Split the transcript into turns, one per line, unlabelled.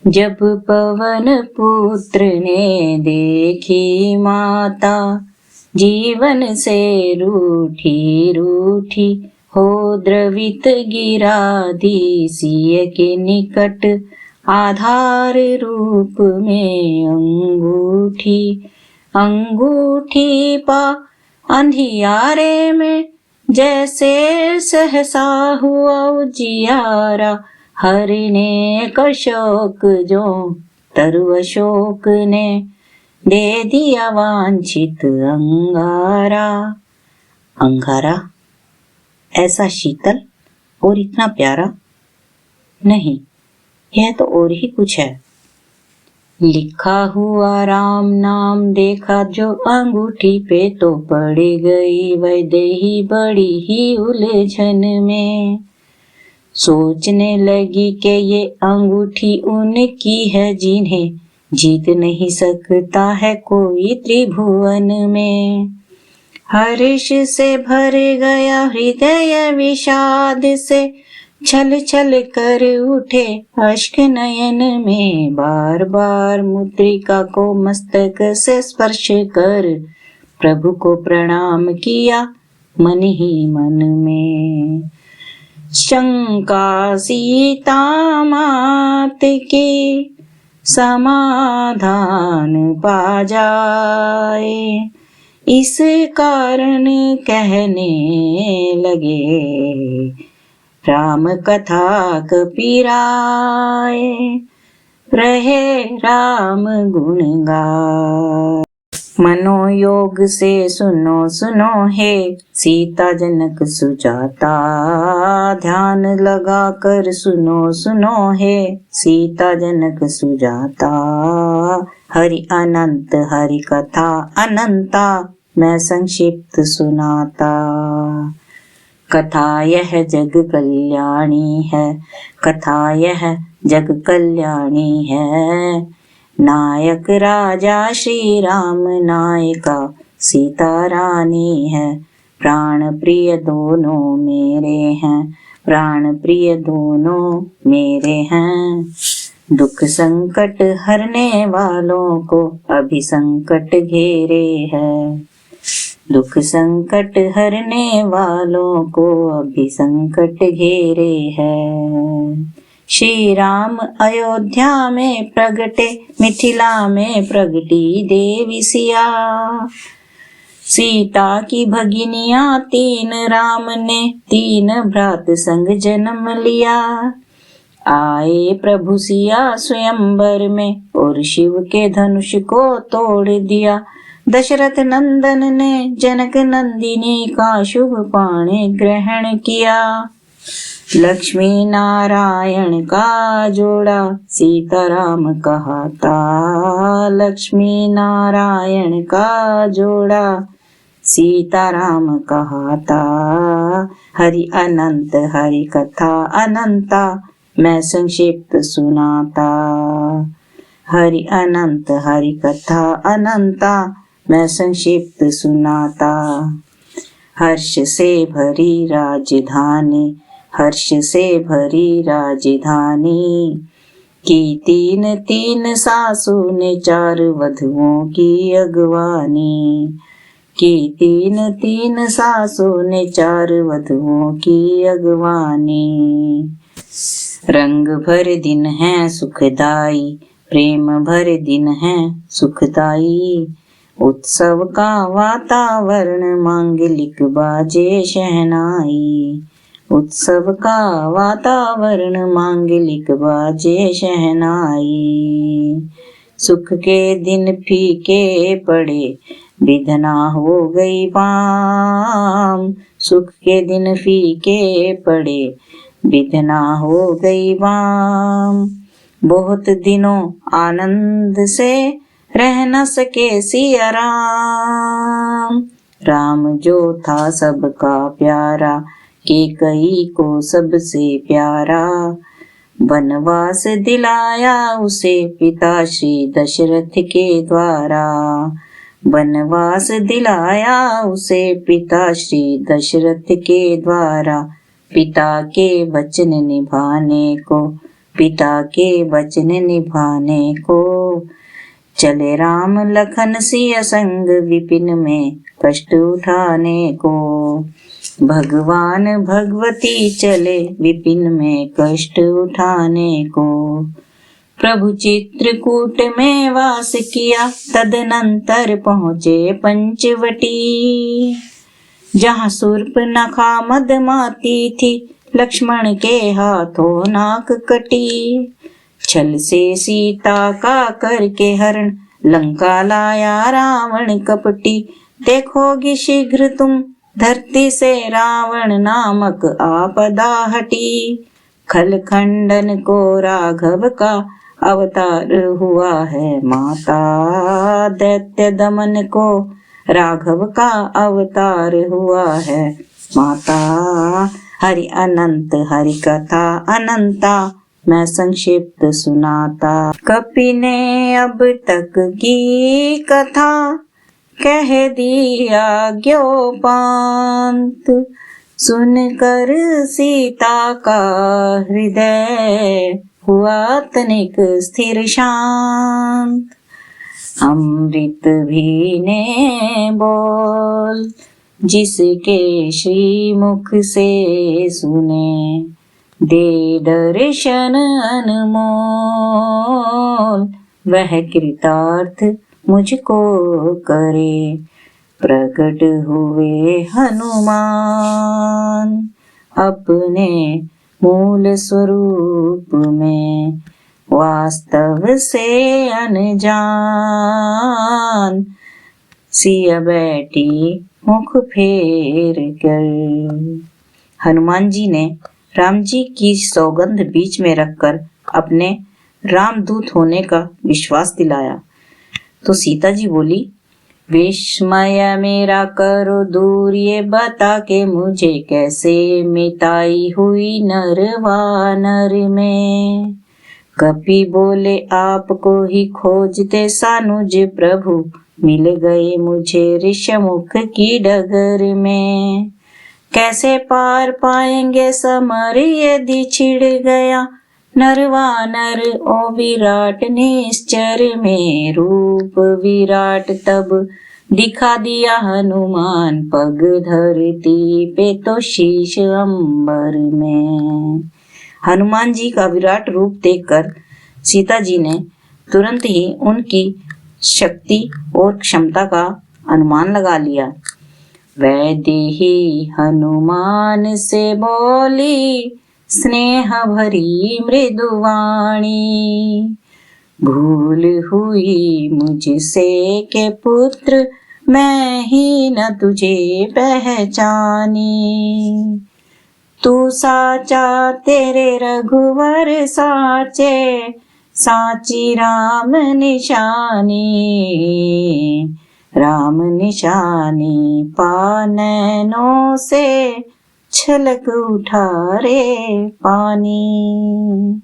जब पवन पुत्र ने देखी माता, जीवन से रूठी रूठी हो द्रवित गिरा दी सिय के निकट, आधार रूप में अंगूठी। अंगूठी पा अंधियारे में जैसे सहसा हुआ उजियारा, हरि ने कशोक जो तरु अशोक ने दे दिया वांछित अंगारा। अंगारा ऐसा शीतल और इतना प्यारा? नहीं, यह तो और ही कुछ है। लिखा हुआ राम नाम देखा जो अंगूठी पे, तो पड़ गई वैदेही बड़ी ही उलझन में। सोचने लगी कि ये अंगूठी उनकी है जिन्हें जीत नहीं सकता है कोई त्रिभुवन में। हर्ष से भर गया हृदय विषाद से, छल छल कर उठे अश्क नयन में। बार बार मुद्रिका को मस्तक से स्पर्श कर, प्रभु को प्रणाम किया मन ही मन में। शंका सीता मात की समाधान पा जाए, इस कारण कहने लगे राम कथा कपीराए। रहे राम गुण गाए। मनोयोग से सुनो सुनो हे सीता जनक सुजाता, ध्यान लगा कर सुनो सुनो हे सीता जनक सुजाता। हरि अनंत हरि कथा अनंता, मैं संक्षिप्त सुनाता। कथा यह जग कल्याणी है, कथा यह जग कल्याणी है। नायक राजा श्री राम, नायिका सीता रानी है। प्राण प्रिय दोनों मेरे हैं, प्राण प्रिय दोनों मेरे हैं। दुख संकट हरने वालों को अभी संकट घेरे है, दुख संकट हरने वालों को अभी संकट घेरे है। श्री राम अयोध्या में प्रगटे, मिथिला में प्रगटी देवी सिया। सीता की भगिनियां तीन, राम ने तीन भ्रात संग जन्म लिया। आए प्रभु सिया स्वयंवर में, और शिव के धनुष को तोड़ दिया। दशरथ नंदन ने जनक नंदिनी का शुभ पाणी ग्रहण किया। लक्ष्मी नारायण का जोड़ा सीताराम कहाता, लक्ष्मी नारायण का जोड़ा सीताराम कहाता। हरि अनंत हरि कथा अनंता, मैं संक्षिप्त सुनाता। हरि अनंत हरि कथा अनंता, मैं संक्षिप्त सुनाता। हर्ष से भरी राजधानी, हर्ष से भरी राजधानी की तीन तीन सासू ने चार वधुओं की अगवानी, की तीन तीन सासू ने चार वधुओं की अगवानी। रंग भर दिन है सुखदाई, प्रेम भर दिन है सुखदाई। उत्सव का वातावरण मांगलिक बाजे शहनाई, उत्सव का वातावरण मांगलिक बाजे शहनाई। सुख के दिन फीके पड़े, विधना हो गई वाम। सुख के दिन फीके पड़े, विधना हो गई वाम। बहुत दिनों आनंद से रह न सके सिया राम। राम जो था सबका प्यारा, कैकेयी को सबसे प्यारा। वनवास दिलाया उसे पिता श्री दशरथ के द्वारा, वनवास दिलाया उसे पिता श्री दशरथ के द्वारा। पिता के वचन निभाने को पिता के वचन निभाने को। चले राम लखन सिय संग विपिन में कष्ट उठाने को। भगवान भगवती चले विपिन में कष्ट उठाने को। प्रभु चित्रकूट में वास किया तदनंतर पहुँचे पंचवटी। जहाँ शूर्पणखा मदमाती थी लक्ष्मण के हाथों नाक कटी। छल से सीता का करके हरण लंका लाया रावण कपटी। देखोगी शीघ्र तुम धरती से रावण नामक आपदा हटी। खल खंडन को राघव का अवतार हुआ है माता। दैत्य दमन को राघव का अवतार हुआ है माता। हरि अनंत हरि कथा अनंता मैं संक्षिप्त सुनाता। कपि ने अब तक की कथा कह दिया ज्ञोपांत। सुनकर सीता का हृदय हुआ तनिक स्थिर शांत। अमृत भी ने बोल जिसके श्रीमुख से सुने। दे दर्शन अनमोल वह कृतार्थ मुझको करे। प्रकट हुए हनुमान अपने मूल स्वरूप में। वास्तव से अनजान सिया बैठी मुख फेर कर। हनुमान जी ने राम जी की सौगंध बीच में रखकर अपने रामदूत होने का विश्वास दिलाया। तो सीता जी बोली, विस्मय मेरा करो दूर ये बता के मुझे कैसे मिटाई हुई नर वानर में। कपि बोले आपको ही खोजते सानुज प्रभु मिल गए मुझे ऋषमुख की डगर में। कैसे पार पाएंगे समर यदि छिड़ गया नर वानर ओ विराट निश्चर में। रूप विराट तब दिखा दिया हनुमान पग धरती पे तो शीश अंबर में। हनुमान जी का विराट रूप देखकर सीता जी ने तुरंत ही उनकी शक्ति और क्षमता का अनुमान लगा लिया। वैदेही हनुमान से बोली स्नेह भरी मृदुवाणी। भूल हुई मुझसे के पुत्र मैं ही न तुझे पहचानी। तू साचा तेरे रघुवर साचे साची राम निशानी। राम निशानी पानैनों से छलक उठा रे पानी।